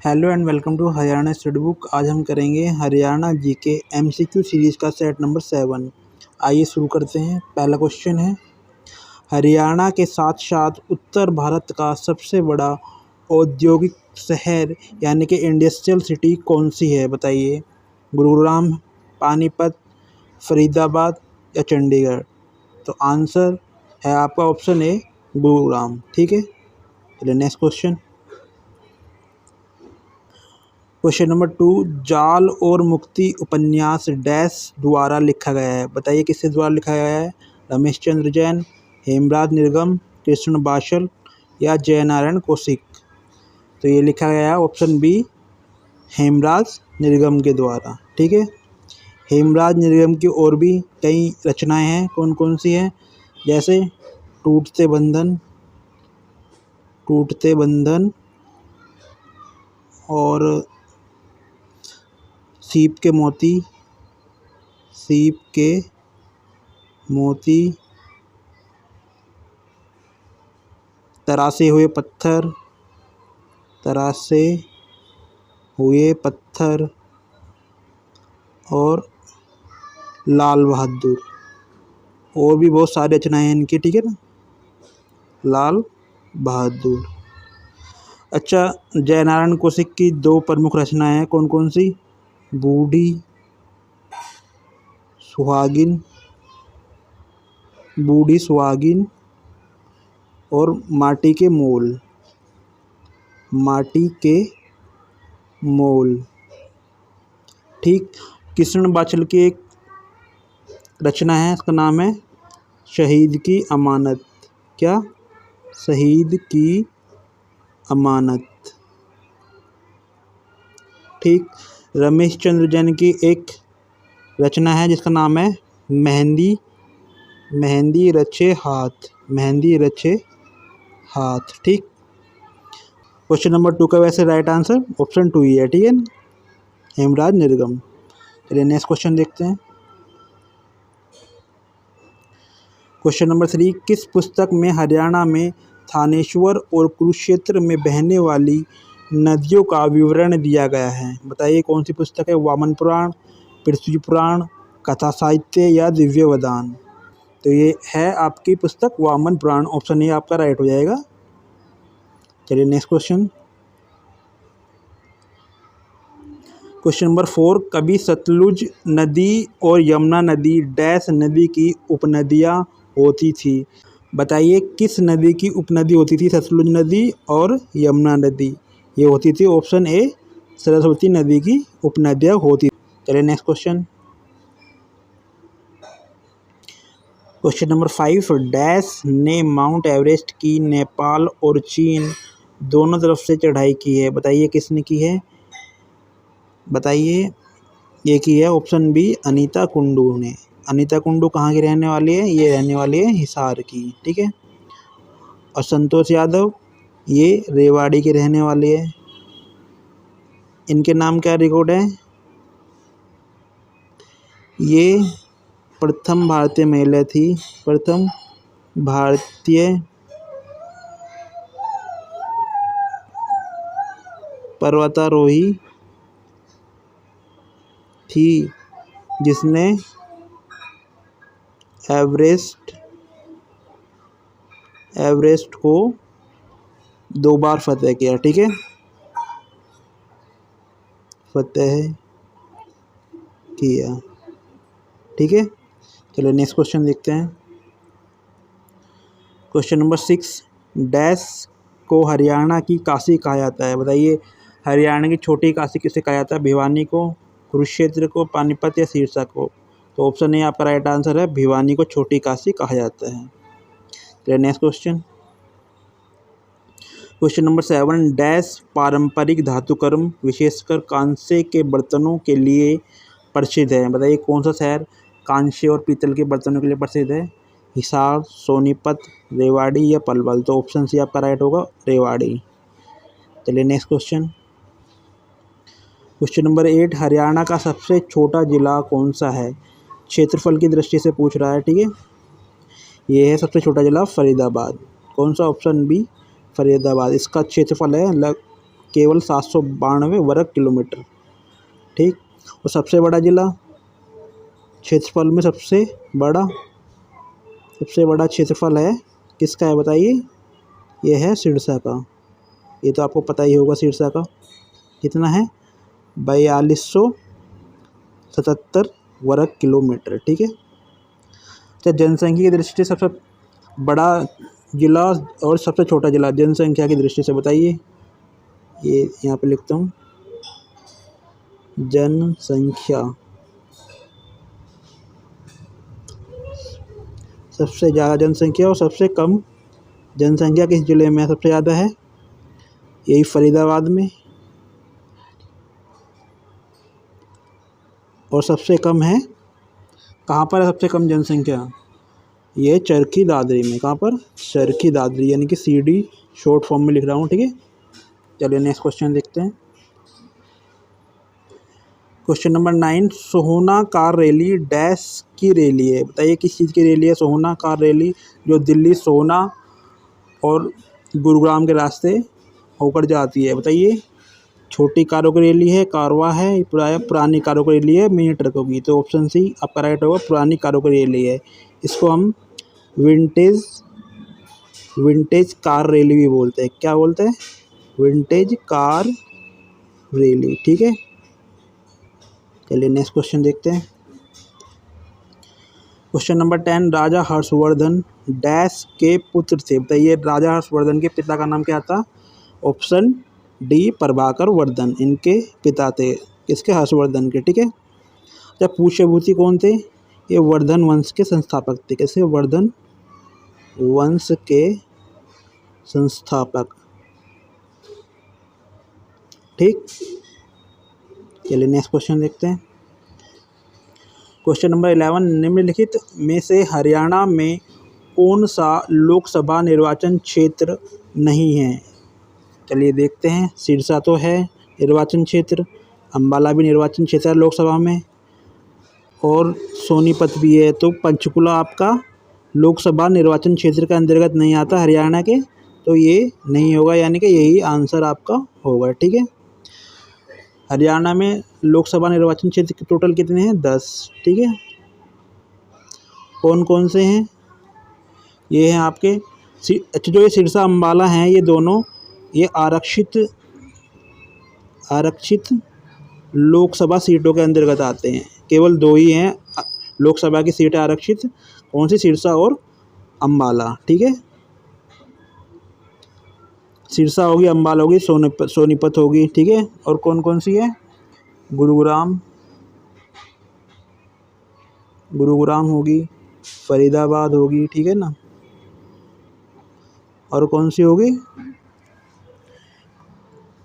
Hello and welcome to Haryana study book. आज हम करेंगे हरियाणा जीके एमसीक्यू सीरीज का सेट नंबर 7। आइए शुरू करते हैं। पहला क्वेश्चन है, हरियाणा के साथ साथ उत्तर भारत का सबसे बड़ा औद्योगिक शहर यानी कि इंडस्ट्रियल सिटी कौन सी है? बताइए। गुरुग्राम, पानीपत, फरीदाबाद या चंडीगढ़? तो आंसर है आपका ऑप्शन ए, गुरुग्राम। ठीक है, चलिए नेक्स्ट क्वेश्चन। क्वेश्चन नंबर 2, जाल और मुक्ति उपन्यास डैश द्वारा लिखा गया है? बताइए किसके द्वारा लिखा गया है? रमेश चंद्र जैन, हेमराज निर्गम, कृष्ण बाशल या जयनारायण कौशिक? तो ये लिखा गया है ऑप्शन बी, हेमराज निर्गम के द्वारा। ठीक है, हेमराज निर्गम की और भी कई रचनाएं हैं। कौन कौन सी हैं? जैसे टूटते बंधन और सीप के मोती, तरासे हुए पत्थर और लाल बहादुर। और भी बहुत सारी रचनाएं हैं इनकी। ठीक है ना, लाल बहादुर। अच्छा, जयनारायण कौशिक की दो प्रमुख रचनाएं हैं। कौन कौन सी? बूढ़ी सुहागिन और माटी के मोल। ठीक, कृष्ण बाचल की एक रचना है, इसका नाम है शहीद की अमानत। क्या? शहीद की अमानत। ठीक, रमेश चंद्र जैन की एक रचना है जिसका नाम है मेहंदी रचे हाथ। ठीक, क्वेश्चन नंबर 2 का वैसे राइट आंसर ऑप्शन 2 ही है। ठीक है, हेमराज निर्गम। चलिए नेक्स्ट क्वेश्चन देखते हैं। क्वेश्चन नंबर 3, किस पुस्तक में हरियाणा में थानेश्वर और कुरुक्षेत्र में बहने वाली नदियों का विवरण दिया गया है? बताइए कौन सी पुस्तक है? वामन पुराण, पृथ्वी पुराण, कथा साहित्य या दिव्य वदान? तो ये है आपकी पुस्तक वामन पुराण। ऑप्शन ए आपका राइट हो जाएगा। चलिए नेक्स्ट क्वेश्चन। क्वेश्चन नंबर 4, कभी सतलुज नदी और यमुना नदी डैश नदी की उपनदियाँ होती थी? बताइए किस नदी की उपनदी होती थी? सतलुज नदी और यमुना नदी ये होती थी ऑप्शन ए, सरस्वती नदी की उपनदियाँ होती। चलिए next question. Question number 5, dash ने माउंट एवरेस्ट की नेपाल और चीन दोनों तरफ से चढ़ाई की है? बताइए किसने की है? बताइए। ये की है ऑप्शन बी, अनीता कुंडू ने। अनीता कुंडू कहाँ की रहने वाली है? ये रहने वाली है हिसार की। ठीक है, और संतोष यादव ये रेवाड़ी के रहने वाले हैं। इनके नाम क्या रिकॉर्ड है? ये प्रथम भारतीय महिला थी, प्रथम भारतीय पर्वतारोही थी जिसने एवरेस्ट को 2 बार फतेह किया। ठीक है, फतेह किया। ठीक है, चलो नेक्स्ट क्वेश्चन देखते हैं। क्वेश्चन नंबर 6, डैश को हरियाणा की काशी कहा जाता है? बताइए हरियाणा की छोटी काशी किसे कहा जाता है? भिवानी को, कुरुक्षेत्र को, पानीपत या सिरसा को? तो ऑप्शन ए आपका राइट आंसर है, भिवानी को छोटी काशी कहा जाता है। चलिए next question. Question number 7, dash पारंपरिक धातुकर्म विशेषकर कांसे के बर्तनों के लिए प्रसिद्ध है? बताइए कौन सा शहर कांसे और पीतल के बर्तनों के लिए प्रसिद्ध है? हिसार, सोनीपत, रेवाड़ी या पलवल? तो ऑप्शन सी आपका राइट होगा, रेवाड़ी। चलिए next question. Question number 8, Haryana का सबसे छोटा जिला कौन सा है? क्षेत्रफल की दृष्टि से पूछ रहा है। ठीक है, ये है सबसे छोटा जिला फरीदाबाद। कौन सा? Option B, Faridabad. इसका क्षेत्रफल है केवल 792 वर्ग किलोमीटर। ठीक। और सबसे बड़ा जिला क्षेत्रफल में सबसे बड़ा क्षेत्रफल है किसका है बताइए? ये है सिरसा का। ये तो आपको पता ही होगा सिरसा का कितना है, 4277 वर्ग किलोमीटर। ठीक है। तो जनसंख्या की दृष्टि से सबसे बड़ा जिला और सबसे छोटा जिला जनसंख्या की दृष्टि से बताइए। ये यहाँ पे लिखता हूँ, जनसंख्या सबसे ज़्यादा जनसंख्या और सबसे कम जनसंख्या किस ज़िले में सबसे ज़्यादा है? यही फरीदाबाद में। और सबसे कम है कहाँ पर है सबसे कम जनसंख्या? ये चरखी दादरी में। कहाँ पर? चरखी दादरी, यानी कि CD शॉर्ट फॉर्म में लिख रहा हूँ। ठीक है। चलिए नेक्स्ट क्वेश्चन देखते हैं। क्वेश्चन नंबर 9, सोहना कार रैली डैश की रैली है? बताइए किस चीज़ की रैली है सोहना कार रैली, जो दिल्ली सोहना और गुरुग्राम के रास्ते होकर जाती है? बताइए। छोटी कारों की रैली है, कारवा है, पुरानी कारों की रैली है, मिनी ट्रकों की? तो ऑप्शन सी आपका राइट होगा, पुरानी कारों की रैली है। इसको हम विंटेज कार रैली भी बोलते हैं। क्या बोलते हैं? Vintage car rally. ठीक है। चलिए नेक्स्ट क्वेश्चन देखते हैं। क्वेश्चन नंबर 10, राजा हर्षवर्धन डैश के पुत्र थे? बताइए राजा हर्षवर्धन के पिता का नाम क्या था? ऑप्शन डी प्रभाकर वर्धन इनके पिता थे। किसके? हर्षवर्धन के। ठीक है। जब पुष्यभूति कौन थे? ये वर्धन वंश के संस्थापक थे। कैसे? वर्धन वंश के संस्थापक। ठीक। चलिए नेक्स्ट क्वेश्चन देखते हैं। क्वेश्चन नंबर 11, निम्नलिखित में से हरियाणा में कौन सा लोकसभा निर्वाचन क्षेत्र नहीं है? चलिए देखते हैं। सिरसा तो है निर्वाचन क्षेत्र, अम्बाला भी निर्वाचन क्षेत्र है लोकसभा में, और सोनीपत भी है। तो पंचकुला आपका लोकसभा निर्वाचन क्षेत्र के अंतर्गत नहीं आता हरियाणा के, तो ये नहीं होगा, यानी कि यही आंसर आपका होगा। ठीक है। हरियाणा में लोकसभा निर्वाचन क्षेत्र टोटल कितने हैं? 10। ठीक है। कौन कौन से हैं? ये हैं आपके अच्छा, जो ये सिरसा अम्बाला हैं, ये दोनों ये आरक्षित लोकसभा सीटों के अंतर्गत आते हैं। केवल 2 ही हैं लोकसभा की सीटें आरक्षित। कौन सी? सिरसा और अम्बाला। ठीक है। सिरसा होगी, अम्बाला होगी, सोनीपत होगी। ठीक है। और कौन कौन सी है? गुरुग्राम होगी, फरीदाबाद होगी। ठीक है ना। और कौन सी होगी?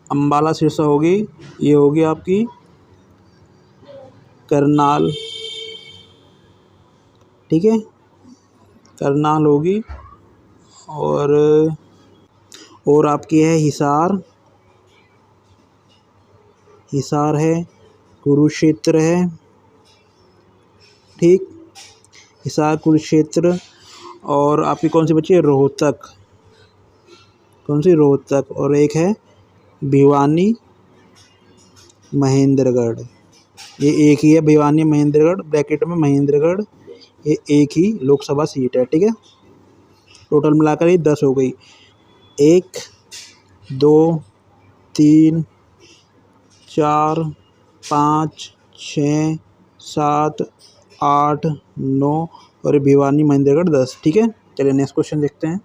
अम्बाला सिरसा होगी। ये होगी आपकी करनाल। ठीक है। करनाल होगी। और आपकी है हिसार है, कुरुक्षेत्र है। ठीक। हिसार, कुरुक्षेत्र। और आपकी कौन सी बची है? रोहतक। कौन सी? रोहतक। और एक है भिवानी महेंद्रगढ़। ये एक ही है, भिवानी महेंद्रगढ़, ब्रैकेट में महेंद्रगढ़। ये एक ही लोकसभा सीट है। ठीक है। टोटल मिलाकर ये 10 हो गई। 1 2 3 4 5 6 7 8 9 और भिवानी महेंद्रगढ़ 10। ठीक है। चलिए नेक्स्ट क्वेश्चन देखते हैं।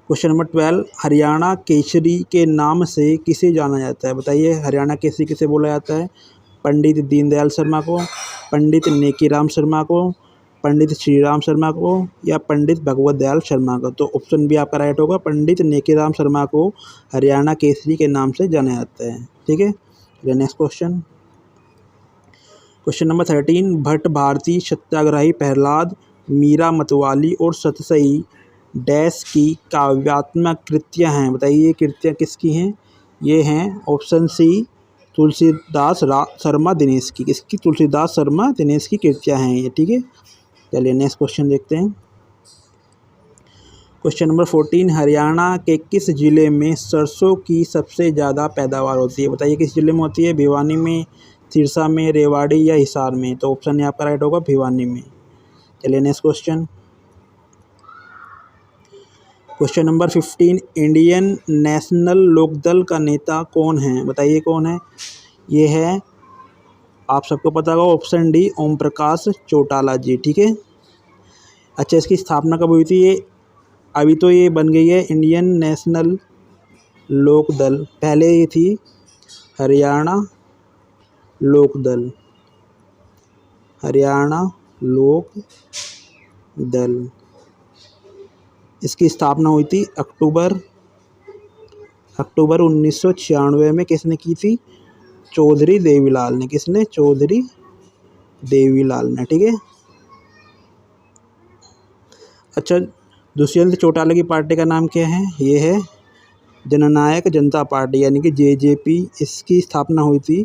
क्वेश्चन नंबर 12, हरियाणा केसरी के नाम से किसे जाना जाता है? बताइए हरियाणा केसरी किसे बोला जाता है? पंडित दीनदयाल शर्मा को, पंडित नेकीराम शर्मा को, पंडित श्रीराम शर्मा को, या पंडित भगवत दयाल शर्मा को? तो ऑप्शन बी आपका राइट होगा, पंडित नेकीराम शर्मा को हरियाणा केसरी के नाम से जाना जाता है। ठीक है। Next question number 13, Bhatt Bharati Satyagrahi Prahlad, Meera मतवाली और सतसई डैश की काव्यात्मक कृतियाँ हैं? बताइए ये कृतियाँ किसकी हैं? ये हैं ऑप्शन सी तुलसीदास शर्मा दिनेश की। किसकी? तुलसीदास शर्मा दिनेश की कृतियाँ हैं ये। ठीक है। चलिए नेक्स्ट क्वेश्चन देखते हैं। क्वेश्चन नंबर 14, हरियाणा के किस जिले में सरसों की सबसे ज़्यादा पैदावार होती है? बताइए किस जिले में होती है? भिवानी में, सिरसा में, रेवाड़ी या हिसार में? तो ऑप्शन ए आपका राइट होगा भिवानी में। चलिए next question. Question number 15, Indian National Lok का नेता कौन है? बताइए कौन है? ये है, आप सबको पता होगा, ऑप्शन डी ओम प्रकाश चौटाला जी। ठीक है। अच्छा, इसकी स्थापना कब हुई थी? ये अभी तो ये बन गई है इंडियन नेशनल लोकदल, पहले ये थी हरियाणा लोकदल, हरियाणा लोक दल। इसकी स्थापना हुई थी अक्टूबर 1996 में। किसने की थी? चौधरी देवीलाल ने। किसने? चौधरी देवीलाल ने। ठीक है। अच्छा, दुष्यंत चौटाला की पार्टी का नाम क्या है? ये है जननायक जनता पार्टी, यानी कि जेजेपी। इसकी स्थापना हुई थी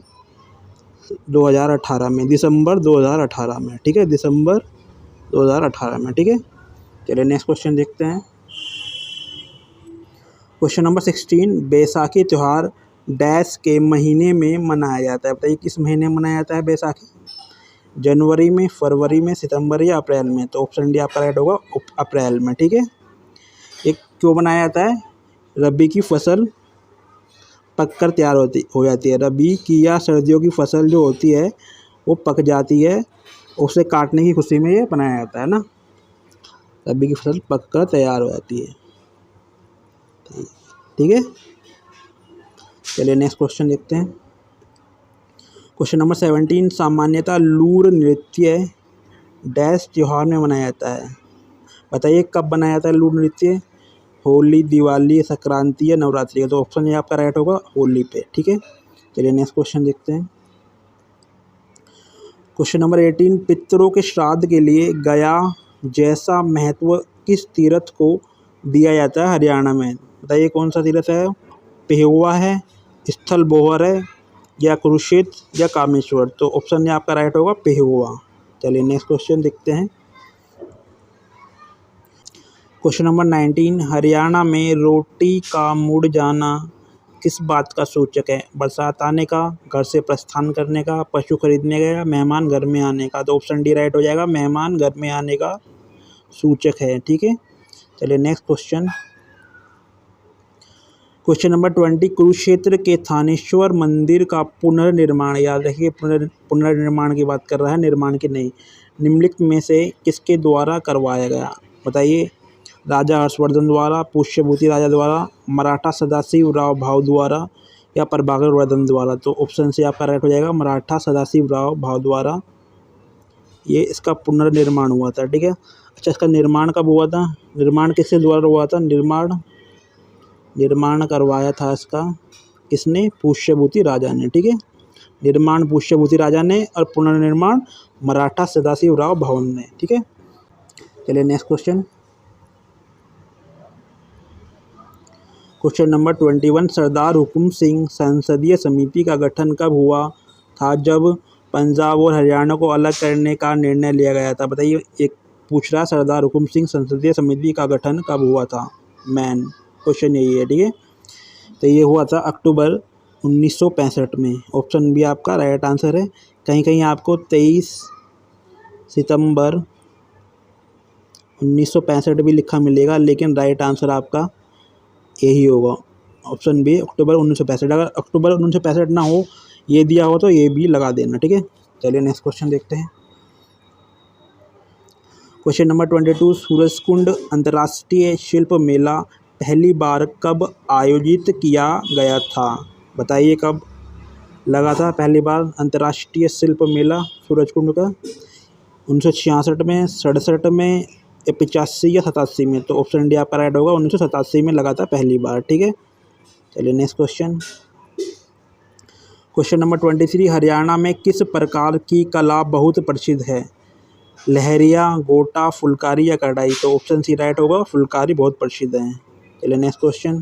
2018 में, दिसंबर 2018 में। ठीक है, दिसंबर 2018 में। ठीक है। चलिए नेक्स्ट क्वेश्चन देखते हैं। क्वेश्चन नंबर 16, बैसाखी त्यौहार डैश के महीने में मनाया जाता है? बताइए किस महीने में मनाया जाता है बैसाखी? जनवरी में, फरवरी में, सितंबर या अप्रैल में? तो ऑप्शन डी आपका राइट होगा अप्रैल में। ठीक है। एक क्यों बनाया जाता है? रबी की फसल पककर तैयार हो जाती है। रबी की या सर्दियों की फसल जो होती है वो पक जाती है, उसे काटने की खुशी में ये बनाया जाता है ना। रबी की फसल पककर तैयार हो जाती है। ठीक है। चलिए नेक्स्ट क्वेश्चन देखते हैं। क्वेश्चन नंबर 17, सामान्यतः लूर नृत्य डैश त्योहार में मनाया जाता है? बताइए कब बनाया जाता है लूर नृत्य? होली, दिवाली, संक्रांति या नवरात्रि का? तो ऑप्शन ये आपका राइट होगा होली पे। ठीक है। चलिए नेक्स्ट क्वेश्चन देखते हैं। क्वेश्चन नंबर 18, पितरों के श्राद्ध के लिए गया जैसा महत्व किस तीर्थ को दिया जाता है हरियाणा में? बताइए कौन सा तीर्थ है? पेहुआ है, स्थल बोहर है, या कुरुक्षेत्र या कामेश्वर? तो ऑप्शन ये आपका राइट होगा पेहुआ। चलिए नेक्स्ट क्वेश्चन देखते हैं। क्वेश्चन नंबर 19, हरियाणा में रोटी का मुड़ जाना किस बात का सूचक है? बरसात आने का, घर से प्रस्थान करने का, पशु खरीदने का, या मेहमान घर में आने का? तो ऑप्शन डी राइट हो जाएगा, मेहमान घर में आने का सूचक है। ठीक है। चलिए next question. Question number 20, Kurukshetra के थानेश्वर मंदिर का पुनर्निर्माण, याद रखिए पुनर्निर्माण की बात कर रहा है, निर्माण की नहीं, निम्नलिखित में से किसके द्वारा करवाया गया? बताइए, राजा हर्षवर्धन द्वारा, पुष्यभूति राजा द्वारा, मराठा सदाशिव राव भाव द्वारा, या प्रभाकर वर्धन द्वारा? तो ऑप्शन से आपका राइट हो जाएगा मराठा सदाशिव राव भाव द्वारा ये इसका पुनर्निर्माण हुआ था। ठीक है। अच्छा, इसका निर्माण कब हुआ था? निर्माण किसके द्वारा हुआ था? निर्माण करवाया था इसका किसने? पुष्यभूति राजा ने। ठीक है। निर्माण पुष्यभूति राजा ने और पुनर्निर्माण मराठा सदाशिव राव भावन ने। ठीक है। चलिए नेक्स्ट क्वेश्चन। क्वेश्चन नंबर 21, सरदार हुकुम सिंह संसदीय समिति का गठन कब हुआ था जब पंजाब और हरियाणा को अलग करने का निर्णय लिया गया था? बताइए, एक पूछ रहा सरदार हुकुम सिंह संसदीय समिति का गठन कब हुआ था? मैन क्वेश्चन यही है। ठीक है। तो ये हुआ था अक्टूबर 1965 में। ऑप्शन बी आपका राइट आंसर है। कहीं कहीं आपको 23 सितंबर 1965 भी लिखा मिलेगा, लेकिन राइट आंसर आपका यही होगा, ऑप्शन बी अक्टूबर 1965। अगर अक्टूबर 1965 ना हो, ये दिया हो तो ये भी लगा देना। ठीक है। चलिए नेक्स्ट क्वेश्चन देखते हैं। क्वेश्चन नंबर 22, सूरजकुंड अंतर्राष्ट्रीय शिल्प मेला पहली बार कब आयोजित किया गया था? बताइए कब लगा था पहली बार अंतर्राष्ट्रीय शिल्प मेला सूरजकुंड का? 1966 में, 67 में, या 85 या 87 में? तो ऑप्शन डी आपका राइट होगा, 1987 में लगा था पहली बार। ठीक है। चलिए next question. Question number 23, Haryana में किस प्रकार की कला बहुत प्रसिद्ध है? लहरिया, गोटा, फुलकारी या कढ़ाई? तो ऑप्शन सी राइट होगा, फुलकारी बहुत प्रसिद्ध है। चलिए नेक्स्ट क्वेश्चन।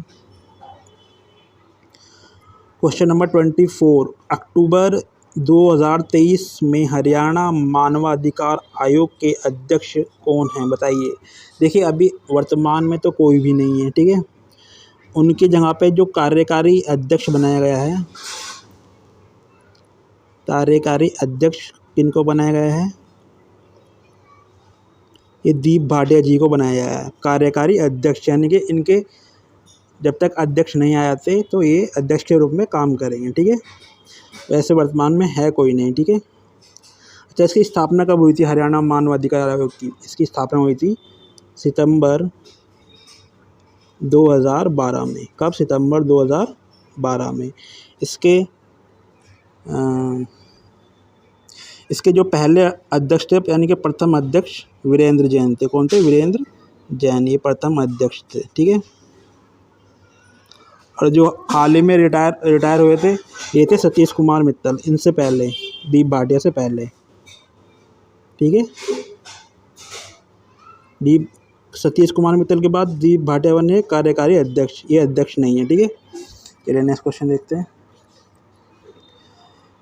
क्वेश्चन नंबर 24, अक्टूबर 2023 में हरियाणा मानवाधिकार आयोग के अध्यक्ष कौन हैं बताइए। देखिए अभी वर्तमान में तो कोई भी नहीं है, ठीक है। उनकी जगह पे जो कार्यकारी अध्यक्ष बनाया गया है, कार्यकारी अध्यक्ष किनको बनाया गया है, ये दीप भाटिया जी को बनाया गया है कार्यकारी अध्यक्ष, यानी कि इनके जब तक अध्यक्ष नहीं आ जाते तो ये अध्यक्ष के रूप में काम करेंगे, ठीक है। वैसे वर्तमान में है कोई नहीं, ठीक है। अच्छा, इसकी स्थापना कब हुई थी हरियाणा मानवाधिकार आयोग की? इसकी स्थापना हुई थी सितंबर 2012 में। कब? सितंबर 2012 में। इसके जो पहले अध्यक्ष थे, यानी कि प्रथम अध्यक्ष वीरेंद्र जैन थे। कौन थे? वीरेंद्र जैन, ये प्रथम अध्यक्ष थे, ठीक है। और जो हाल ही में रिटायर हुए थे, ये थे सतीश कुमार मित्तल, इनसे पहले, दीप भाटिया से पहले, ठीक है। सतीश कुमार मित्तल के बाद दीप भाटिया बने कार्यकारी अध्यक्ष, ये अध्यक्ष नहीं है, ठीक है। चलिए नेक्स्ट क्वेश्चन देखते हैं।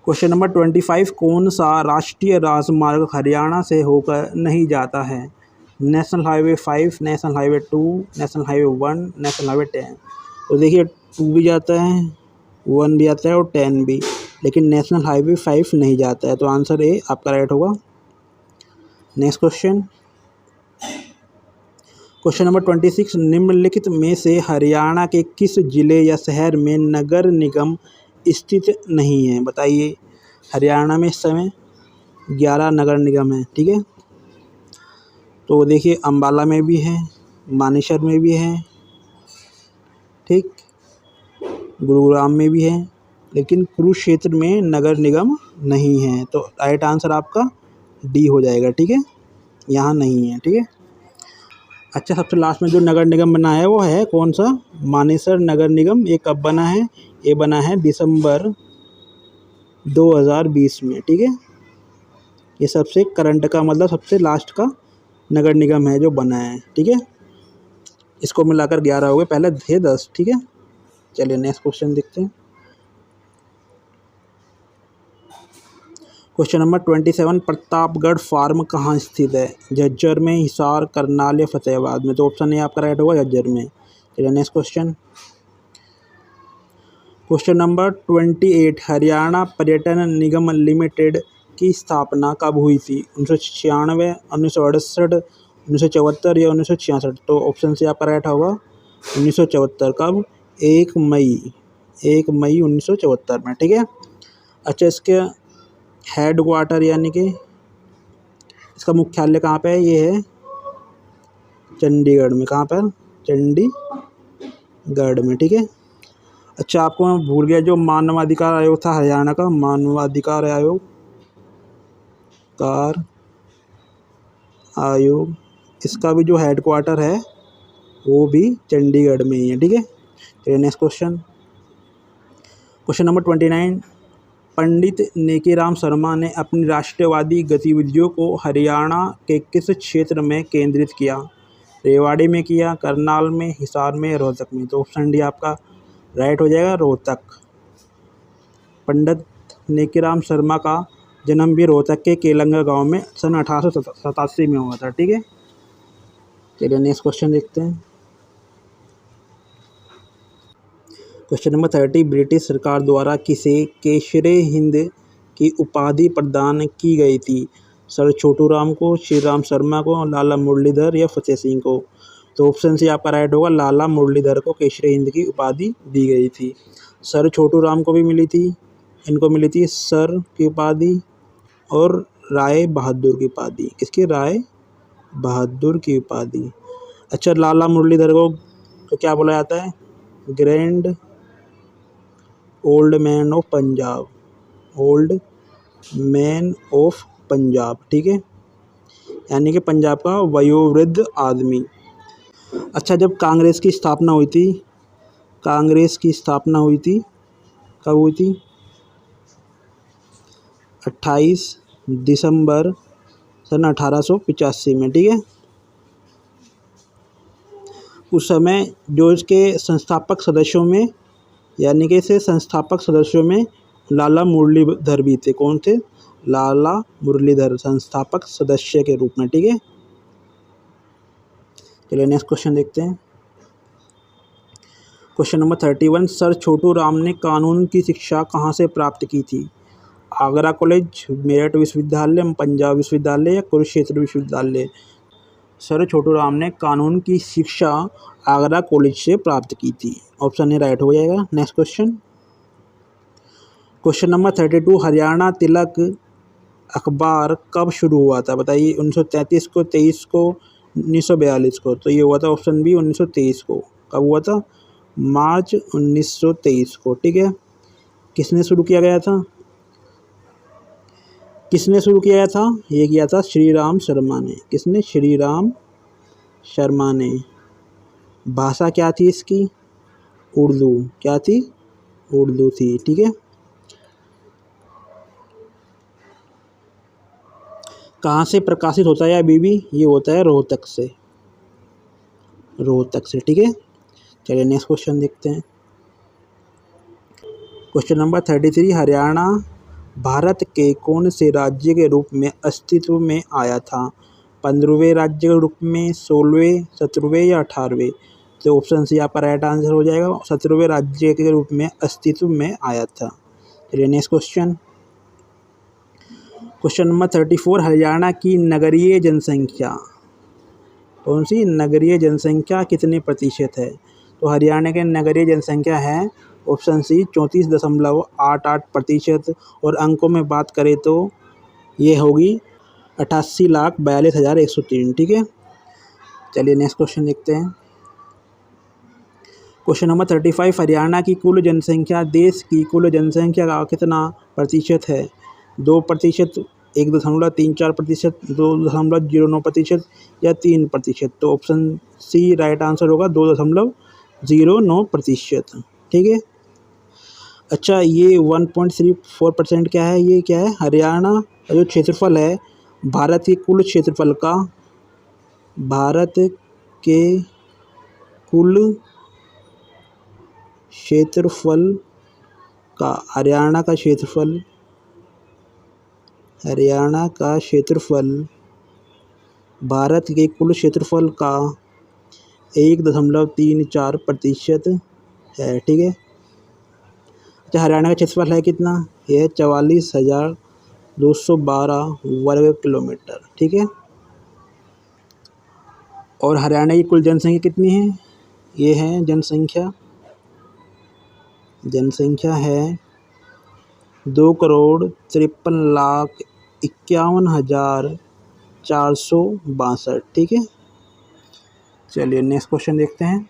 क्वेश्चन नंबर 25, कौन सा राष्ट्रीय राजमार्ग हरियाणा से होकर नहीं जाता है? National highway 5, national highway 2, national highway 1, national highway 10। तो देखिए 2 भी जाता है, 1 भी आता है और 10 भी, लेकिन नेशनल हाईवे 5 नहीं जाता है, तो आंसर ए आपका राइट होगा। नेक्स्ट क्वेश्चन, क्वेश्चन नंबर 26, निम्नलिखित में से हरियाणा के किस जिले या शहर में नगर निगम स्थित नहीं है? बताइए। हरियाणा में इस समय 11 नगर निगम है, ठीक है। तो देखिए अम्बाला में भी है, मानेसर में भी है, ठीक, गुरुग्राम में भी है, लेकिन कुरुक्षेत्र में नगर निगम नहीं है, तो राइट आंसर आपका डी हो जाएगा, ठीक है। यहाँ नहीं है, ठीक है। अच्छा, सबसे लास्ट में जो नगर निगम बना है वो है कौन सा? मानेसर नगर निगम। ये कब बना है? ये बना है दिसंबर 2020 में, ठीक है। ये सबसे करंट का मतलब सबसे लास्ट का नगर निगम है जो बना है, ठीक है। इसको मिलाकर 11 हो गए, पहले थे 10, ठीक है। चलिए नेक्स्ट क्वेश्चन देखते हैं। क्वेश्चन नंबर 27, प्रतापगढ़ फार्म कहाँ स्थित है? झज्जर में, हिसार, करनाल या फतेहाबाद में? तो ऑप्शन ए आपका राइट होगा, झज्जर में। चलिए next question. Question number 28, Haryana पर्यटन निगम लिमिटेड की स्थापना कब हुई थी? 1996, 1968, 1974 या 1966? तो ऑप्शन से आपका राइट होगा 1974। कब? 1 मई 1974 में, ठीक है। अच्छा, इसके हेड क्वार्टर यानी कि इसका मुख्यालय कहाँ पे है? ये है चंडीगढ़ में। कहाँ पर? चंडीगढ़ में, ठीक है। अच्छा, आपको मैं भूल गया, जो मानवाधिकार आयोग था हरियाणा का, मानवाधिकार आयोग, इसका भी जो हेड क्वार्टर है वो भी चंडीगढ़ में ही है, ठीक है। चलिए नेक्स्ट क्वेश्चन। क्वेश्चन नंबर 29, पंडित नेकीराम शर्मा ने अपनी राष्ट्रवादी गतिविधियों को हरियाणा के किस क्षेत्र में केंद्रित किया? रेवाड़ी में किया, करनाल में, हिसार में, रोहतक में? तो ऑप्शन डी आपका राइट हो जाएगा, रोहतक। पंडित नेकीराम शर्मा का जन्म भी रोहतक के केलंगा गांव में सन 1887 में हुआ था, ठीक है। चलिए नेक्स्ट क्वेश्चन देखते हैं। क्वेश्चन नंबर 30, ब्रिटिश सरकार द्वारा किसे केशरे हिंद की उपाधि प्रदान की गई थी? सर छोटू राम को, श्री राम शर्मा को, लाला मुरलीधर या फतेह सिंह को? तो ऑप्शन से आपका राइट होगा, लाला मुरलीधर को केशरे हिंद की उपाधि दी गई थी। सर छोटू राम को भी मिली थी, इनको मिली थी सर की उपाधि और राय बहादुर की उपाधि। किसकी? राय बहादुर की उपाधि। अच्छा, लाला मुरलीधर को तो क्या बोला जाता है? Grand old man of Punjab, old man of Punjab, ठीक है, यानी कि पंजाब का वयोवृद्ध आदमी। अच्छा, जब कांग्रेस की स्थापना हुई थी, कब हुई थी? 28 दिसंबर सन 1885 में, ठीक है। उस समय जो इसके संस्थापक सदस्यों में, यानी कि इसे संस्थापक सदस्यों में लाला मुरलीधर भी थे। कौन थे? लाला मुरलीधर, संस्थापक सदस्य के रूप में। ठीक है, चलिए नेक्स्ट क्वेश्चन देखते हैं। Question number 31, sir Chhotu Ram ने कानून की शिक्षा कहाँ से प्राप्त की थी? आगरा कॉलेज, मेरठ विश्वविद्यालय, पंजाब विश्वविद्यालय या कुरुक्षेत्र विश्वविद्यालय? सर छोटू राम ने कानून की शिक्षा आगरा कॉलेज से प्राप्त की थी। ऑप्शन ए राइट हो जाएगा। Next question, question number 32, Haryana Tilak अखबार कब शुरू हुआ था? बताइए, 1933 को, 23 को, 1942 को? तो ये हुआ था ऑप्शन बी 1923 को। कब हुआ था? मार्च 1923 को। ठीक है, किसने शुरू किया गया था? किसने शुरू किया था? ये किया था श्री राम शर्मा ने। किसने? श्री राम शर्मा ने। भाषा क्या थी इसकी? उर्दू। क्या थी? उर्दू थी। ठीक है, कहाँ से प्रकाशित होता है अभी भी? ये होता है रोहतक से। रोहतक से। ठीक है, चलिए नेक्स्ट क्वेश्चन देखते हैं। क्वेश्चन नंबर 33, हरियाणा भारत के कौन से राज्य के रूप में अस्तित्व में आया था? 15वें राज्य के रूप में, 16वें, 17वें या 18वें? तो ऑप्शन सी आपका राइट आंसर हो जाएगा। 17वें राज्य के रूप में अस्तित्व में आया था। चलिए next question. Question number 34, Haryana की नगरीय जनसंख्या, कौन सी? नगरीय जनसंख्या कितने प्रतिशत है? तो हरियाणा के नगरीय जनसंख्या है ऑप्शन सी 34.88%, और अंकों में बात करें तो ये होगी 88,42,103। ठीक है, चलिए नेक्स्ट क्वेश्चन देखते हैं। क्वेश्चन नंबर 35, हरियाणा की कुल जनसंख्या देश की कुल जनसंख्या का कितना प्रतिशत है? 2%, 1.34%, 2.09% या 3%? तो ऑप्शन सी राइट आंसर होगा 2.09%। ठीक है, अच्छा, ये 1.34% क्या है? ये क्या है? हरियाणा का जो क्षेत्रफल है भारत के कुल क्षेत्रफल का, भारत के कुल क्षेत्रफल का, हरियाणा का क्षेत्रफल, हरियाणा का क्षेत्रफल भारत के कुल क्षेत्रफल का 1.34% है। ठीक है, अच्छा, हरियाणा का क्षेत्रफल है कितना? यह 44,212 वर्ग किलोमीटर। ठीक है, और हरियाणा की कुल जनसंख्या कितनी है? ये है जनसंख्या है 2,53,51,462। ठीक है, चलिए नेक्स्ट क्वेश्चन देखते हैं।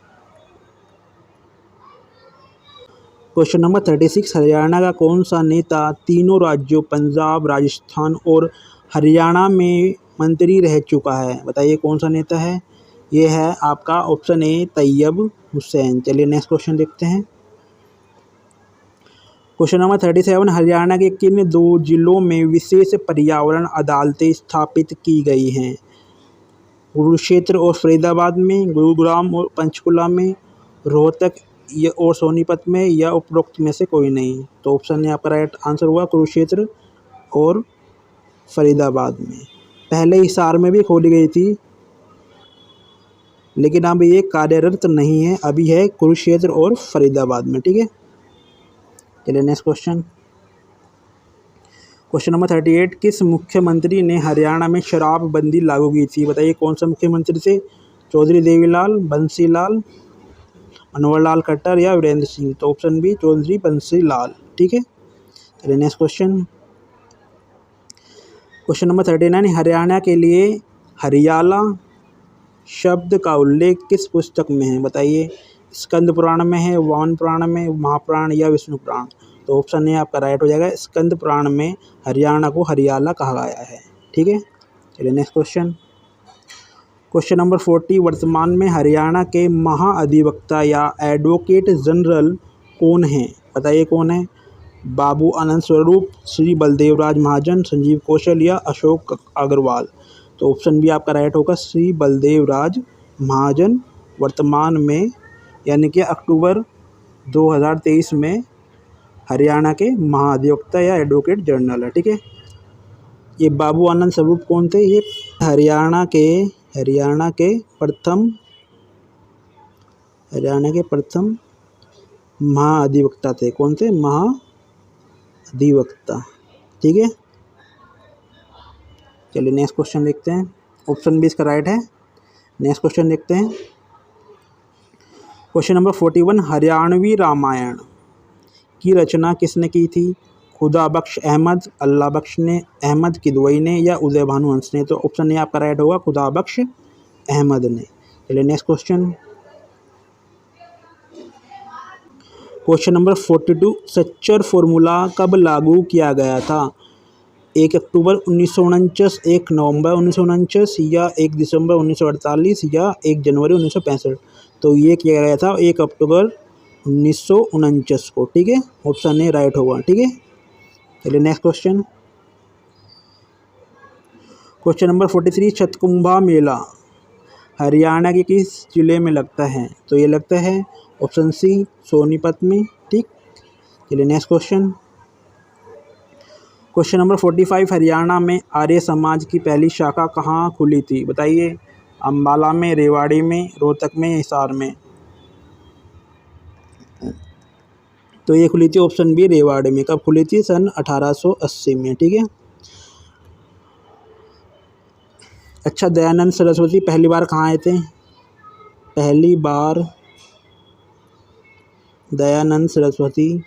क्वेश्चन नंबर 36, हरियाणा का कौन सा नेता तीनों राज्यों पंजाब, राजस्थान और हरियाणा में मंत्री रह चुका है? बताइए कौन सा नेता है? ये है आपका ऑप्शन ए तैयब हुसैन। चलिए नेक्स्ट क्वेश्चन देखते हैं। क्वेश्चन नंबर 37, हरियाणा के किन 2 जिलों में विशेष पर्यावरण अदालतें स्थापित की गई हैं? कुरुक्षेत्र और फरीदाबाद में, गुरुग्राम और पंचकुला में, रोहतक और सोनीपत में, या उपरोक्त में से कोई नहीं? तो ऑप्शन ए आपका राइट आंसर हुआ कुरुक्षेत्र और फरीदाबाद में। पहले हिसार में भी खोली गई थी, लेकिन अब ये कार्यरत नहीं है, अभी है कुरुक्षेत्र और फरीदाबाद में। ठीक है, चलिए नेक्स्ट क्वेश्चन। क्वेश्चन नंबर 38, किस मुख्यमंत्री ने हरियाणा में शराबबंदी लागू की थी? बताइए कौन सा मुख्यमंत्री थे? चौधरी देवीलाल, बंसीलाल, मनोहर लाल खट्टर या वीरेंद्र सिंह? तो ऑप्शन बी चौधरी बंसीलाल। ठीक है, चलिए next question. Question number 39, Haryana के लिए हरियाला शब्द का उल्लेख किस पुस्तक में है? बताइए, स्कंद पुराण में है, वामन पुराण में, महापुराण या विष्णु पुराण? तो ऑप्शन ए आपका राइट हो जाएगा, स्कंद पुराण में हरियाणा को हरियाला कहा गया है। ठीक है, चलिए नेक्स्ट क्वेश्चन। क्वेश्चन नंबर 40, वर्तमान में हरियाणा के महाअधिवक्ता या एडवोकेट जनरल कौन हैं? बताइए कौन है? बाबू आनंद स्वरूप, श्री बलदेवराज महाजन, संजीव कौशल या अशोक अग्रवाल? तो ऑप्शन बी आपका राइट होगा, श्री बलदेवराज महाजन वर्तमान में, यानी कि अक्टूबर 2023 में हरियाणा के महाधिवक्ता या एडवोकेट जनरल है, ठीक है। ये बाबू आनंद स्वरूप कौन थे? ये हरियाणा के प्रथम महाधिवक्ता थे। कौन थे? महाधिवक्ता, ठीक है। चलिए नेक्स्ट क्वेश्चन देखते हैं। ऑप्शन बी इसका राइट है। नेक्स्ट क्वेश्चन देखते हैं। क्वेश्चन नंबर 41, हरियाणवी रामायण की रचना किसने की थी? खुदा बख्श अहमद, अल्लाह बख्श ने, अहमद किदवई ने या उदय भानु हंस ने? तो ऑप्शन ए आपका राइट होगा, खुदा बख्श अहमद ने। चलिए next question. Question number 42, Sachar formula कब लागू किया गया था? 1 अक्टूबर 1949, 1 नवंबर 1949 या 1 दिसंबर 1948 या 1 जनवरी 1965? तो ये किया गया था 1 अक्टूबर 1949 को, ठीक है। ऑप्शन ए राइट होगा, ठीक है। चलिए नेक्स्ट क्वेश्चन। क्वेश्चन नंबर 43, छतकुंभा मेला हरियाणा के किस जिले में लगता है? तो ये लगता है ऑप्शन सी सोनीपत में, ठीक। चलिए next question. Question number 45, Haryana में आर्य समाज की पहली शाखा कहाँ खुली थी? बताइए। अम्बाला में, रेवाड़ी में, रोहतक में, हिसार में? तो ये खुली थी ऑप्शन बी रेवाड़ी में। कब खुली थी? सन 1880 में, ठीक है। अच्छा, दयानंद सरस्वती पहली बार कहाँ आए थे? पहली बार दयानंद सरस्वती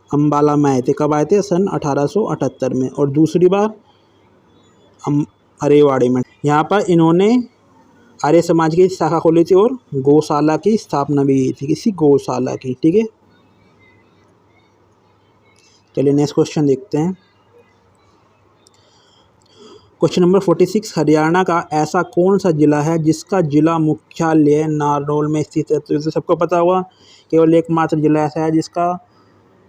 अम्बाला में आए थे। कब आए थे? सन 1878 में। और दूसरी बार रेवाड़ी में। यहाँ पर इन्होंने आर्य समाज की शाखा खोली थी और गौशाला की स्थापना भी की थी, किसी गौशाला की, ठीक है। चलिए नेक्स्ट क्वेश्चन देखते हैं। क्वेश्चन नंबर 46, हरियाणा का ऐसा कौन सा जिला है जिसका जिला मुख्यालय नारनौल में स्थित है? तो इसे सबको पता होगा, केवल एकमात्र जिला ऐसा है जिसका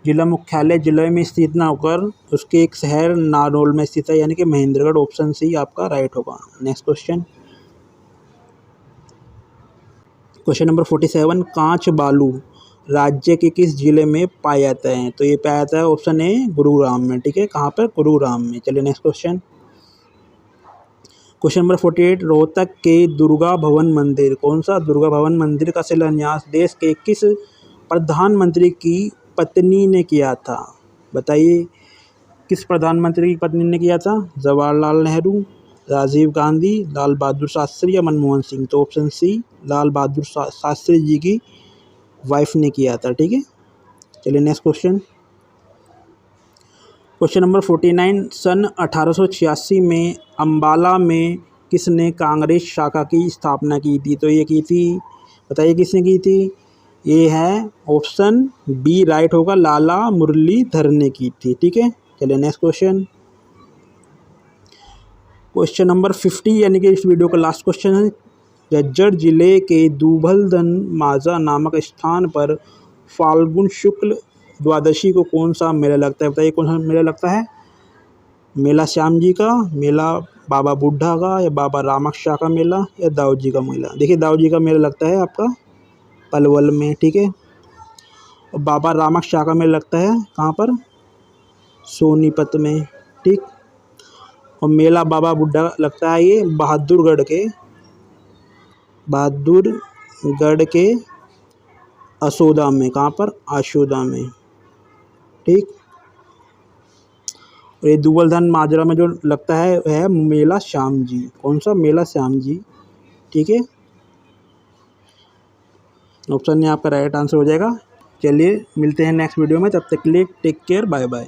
जिला मुख्यालय जिले में स्थित ना होकर उसके एक शहर नारनौल में स्थित है, यानी कि महेंद्रगढ़। ऑप्शन सी आपका राइट होगा। Next question. क्वेश्चन नंबर 47, कांच बालू राज्य के किस जिले में पाया जाता है? तो ये पाया जाता है ऑप्शन ए गुरुग्राम में, ठीक है। कहाँ पर? गुरुग्राम में। चलिए next question. Question number 48, Rohtak के दुर्गा भवन मंदिर, कौन सा दुर्गा भवन मंदिर का शिलान्यास देश के किस प्रधानमंत्री की पत्नी ने किया था? बताइए, किस प्रधानमंत्री की पत्नी ने किया था? जवाहरलाल नेहरू, राजीव गांधी, लाल बहादुर शास्त्री या मनमोहन सिंह? तो ऑप्शन सी लाल बहादुर शास्त्री जी की वाइफ ने किया था, ठीक है। चलिए नेक्स्ट क्वेश्चन। क्वेश्चन नंबर 49, सन 1886 में अम्बाला में किसने कांग्रेस शाखा की स्थापना की थी? तो ये की थी, बताइए किसने की थी? ये है ऑप्शन बी राइट होगा, लाला मुरलीधर ने की थी, ठीक है। चलिए नेक्स्ट क्वेश्चन। क्वेश्चन नंबर 50 यानी कि इस वीडियो का लास्ट क्वेश्चन है। झज्जर जिले के दूभलधन माझा नामक स्थान पर फाल्गुन शुक्ल द्वादशी को कौन सा मेला लगता है? बताइए कौन सा मेला लगता है? मेला श्याम जी का, मेला बाबा बुढ़ा का, या बाबा रामक्षा का मेला, या दाऊ जी का मेला? देखिए दाऊ जी का मेला लगता है आपका पलवल में, ठीक है। और बाबा रामक्षा का मेला लगता है कहाँ पर? सोनीपत में, ठीक। और मेला बाबा बुढ़ा लगता है ये बहादुरगढ़ के असोदा में। कहाँ पर? आशोदा में, ठीक। और ये दूबलधन माजरा में जो लगता है मेला श्याम जी। कौन सा? मेला श्याम जी, ठीक है। ऑप्शन में आपका राइट आंसर हो जाएगा। चलिए मिलते हैं नेक्स्ट वीडियो में, तब तक के लिए टेक केयर, बाय बाय।